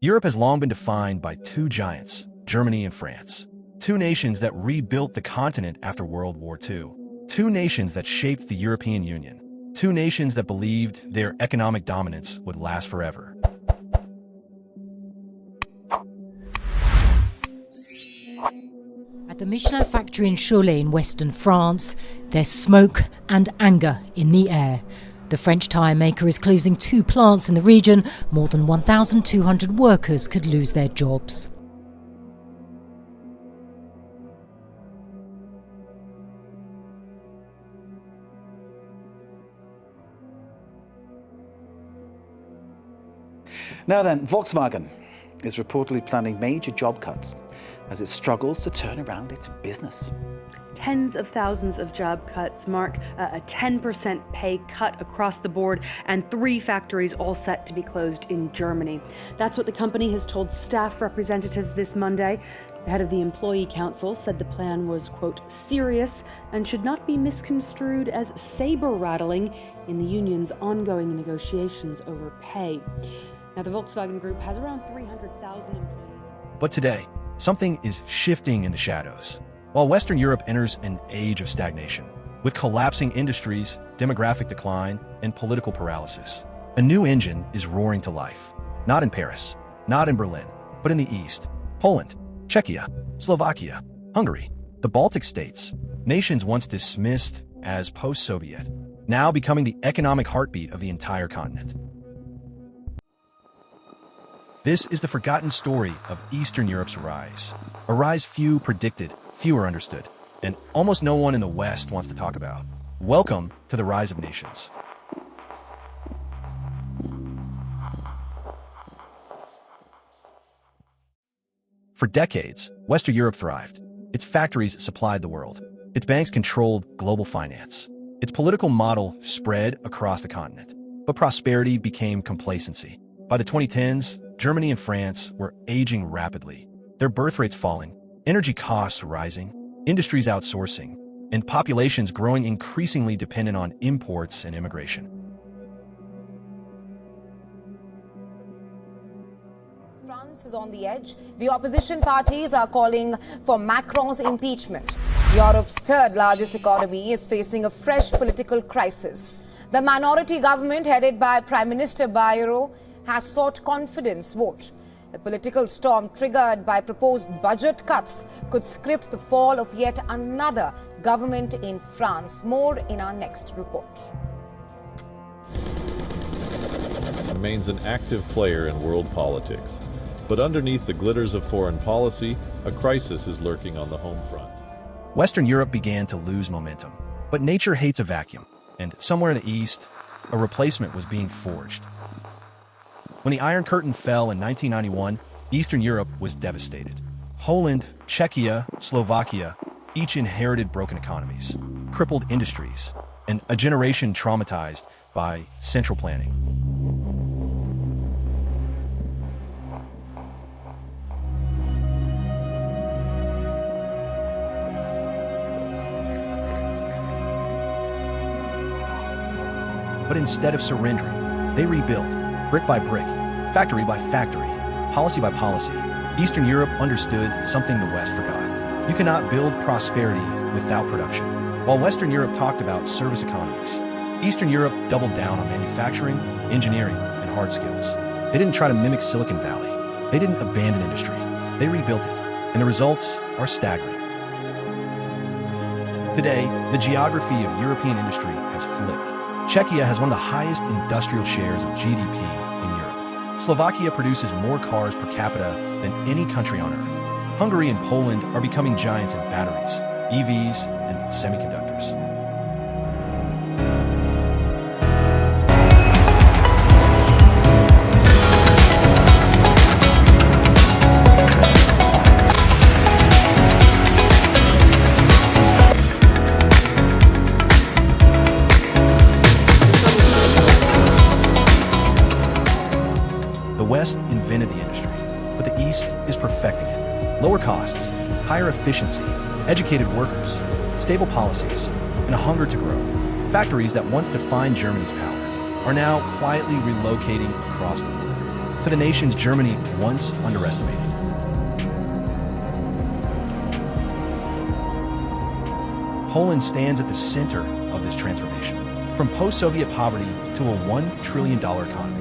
Europe has long been defined by two giants, Germany and France. Two nations that rebuilt the continent after World War II. Two nations that shaped the European Union. Two nations that believed their economic dominance would last forever. At the Michelin factory in Cholet in western France, there's smoke and anger in the air. The French tyre maker is closing 2 plants in the region. More than 1,200 workers could lose their jobs. Now then, Volkswagen is reportedly planning major job cuts as it struggles to turn around its business. Tens of thousands of job cuts mark a 10% pay cut across the board, and 3 factories all set to be closed in Germany. That's what the company has told staff representatives this Monday. The head of the employee council said the plan was, quote, serious and should not be misconstrued as saber-rattling in the union's ongoing negotiations over pay. Now, the Volkswagen Group has around 300,000 employees. But today, something is shifting in the shadows. While Western Europe enters an age of stagnation, with collapsing industries, demographic decline, and political paralysis, a new engine is roaring to life. Not in Paris, not in Berlin, but in the East. Poland, Czechia, Slovakia, Hungary, the Baltic states, nations once dismissed as post-Soviet, now becoming the economic heartbeat of the entire continent. This is the forgotten story of Eastern Europe's rise. A rise few predicted, fewer understood, and almost no one in the West wants to talk about. Welcome to the Rise of Nations. For decades, Western Europe thrived. Its factories supplied the world. Its banks controlled global finance. Its political model spread across the continent. But prosperity became complacency. By the 2010s, Germany and France were aging rapidly, their birth rates falling, energy costs rising, industries outsourcing, and populations growing increasingly dependent on imports and immigration. France is on the edge. The opposition parties are calling for Macron's impeachment. Europe's third largest economy is facing a fresh political crisis. The minority government headed by Prime Minister Bayrou has sought confidence vote. The political storm triggered by proposed budget cuts could script the fall of yet another government in France. More in our next report. Remains an active player in world politics. But underneath the glitters of foreign policy, a crisis is lurking on the home front. Western Europe began to lose momentum. But nature hates a vacuum, and somewhere in the East, a replacement was being forged. When the Iron Curtain fell in 1991, Eastern Europe was devastated. Poland, Czechia, Slovakia each inherited broken economies, crippled industries, and a generation traumatized by central planning. But instead of surrendering, they rebuilt. Brick by brick, factory by factory, policy by policy, Eastern Europe understood something the West forgot. You cannot build prosperity without production. While Western Europe talked about service economies, Eastern Europe doubled down on manufacturing, engineering, and hard skills. They didn't try to mimic Silicon Valley. They didn't abandon industry. They rebuilt it, and the results are staggering. Today, the geography of European industry has flipped. Czechia has one of the highest industrial shares of GDP in Europe. Slovakia produces more cars per capita than any country on Earth. Hungary and Poland are becoming giants in batteries, EVs, and semiconductors. The West invented the industry, but the East is perfecting it. Lower costs, higher efficiency, educated workers, stable policies, and a hunger to grow. Factories that once defined Germany's power are now quietly relocating across the world. to the nations Germany once underestimated. Poland stands at the center of this transformation, from post-Soviet poverty to a $1 trillion economy.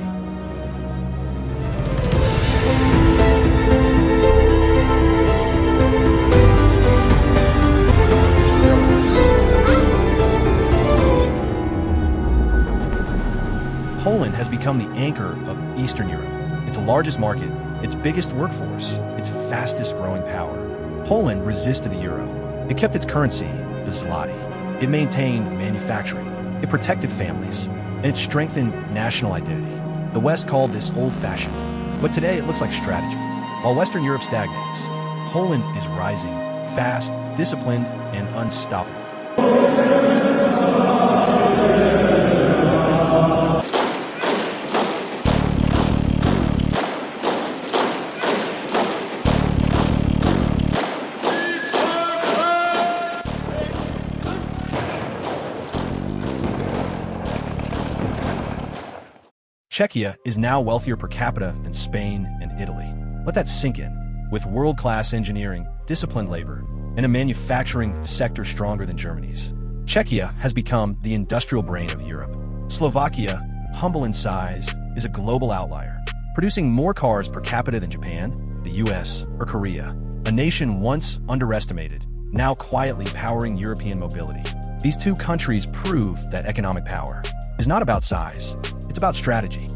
Poland has become the anchor of Eastern Europe. Its largest market, its biggest workforce, its fastest growing power. Poland resisted the euro. It kept its currency, the zloty. It maintained manufacturing. It protected families. And it strengthened national identity. The West called this old-fashioned. But today it looks like strategy. While Western Europe stagnates, Poland is rising, fast, disciplined, and unstoppable. Czechia is now wealthier per capita than Spain and Italy. Let that sink in. With world-class engineering, disciplined labor, and a manufacturing sector stronger than Germany's, Czechia has become the industrial brain of Europe. Slovakia, humble in size, is a global outlier, producing more cars per capita than Japan, the US, or Korea. A nation once underestimated, now quietly powering European mobility. These two countries prove that economic power is not about size, it's about strategy.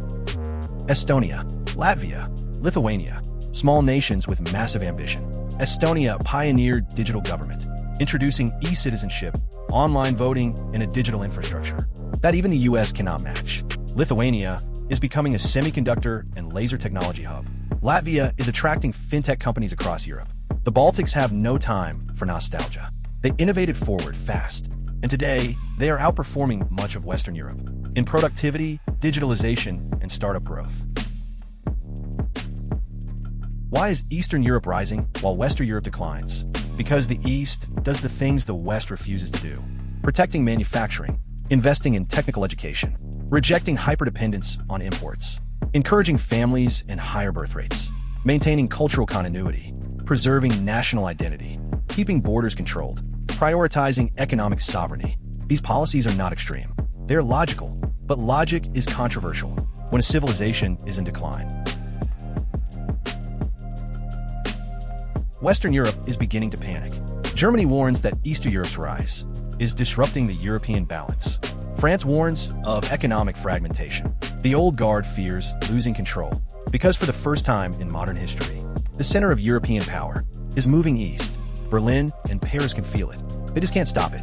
Estonia, Latvia, Lithuania, small nations with massive ambition. Estonia pioneered digital government, introducing e-citizenship, online voting, and a digital infrastructure that even the US cannot match. Lithuania is becoming a semiconductor and laser technology hub. Latvia is attracting fintech companies across Europe. The Baltics have no time for nostalgia. They innovated forward fast, and today they are outperforming much of Western Europe in productivity, digitalization, and startup growth. Why is Eastern Europe rising while Western Europe declines? Because the East does the things the West refuses to do. Protecting manufacturing, investing in technical education, rejecting hyperdependence on imports, encouraging families and higher birth rates, maintaining cultural continuity, preserving national identity, keeping borders controlled, prioritizing economic sovereignty. These policies are not extreme. They're logical, but logic is controversial when a civilization is in decline. Western Europe is beginning to panic. Germany warns that Eastern Europe's rise is disrupting the European balance. France warns of economic fragmentation. The old guard fears losing control, because for the first time in modern history, the center of European power is moving east. Berlin and Paris can feel it. They just can't stop it.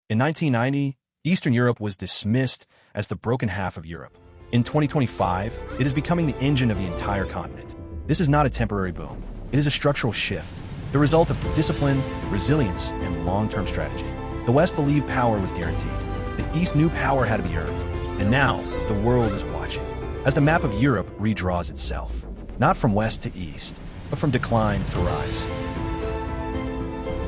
In 1990, Eastern Europe was dismissed as the broken half of Europe. In 2025, it is becoming the engine of the entire continent. This is not a temporary boom. It is a structural shift, the result of discipline, resilience, and long-term strategy. The West believed power was guaranteed. The East knew power had to be earned. And now, the world is watching, as the map of Europe redraws itself, not from west to east, but from decline to rise.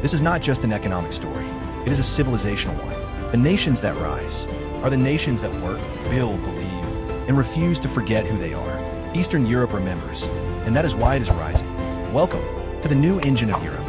This is not just an economic story. It is a civilizational one. The nations that rise are the nations that work, build, believe, and refuse to forget who they are. Eastern Europe remembers, and that is why it is rising. Welcome to the new engine of Europe.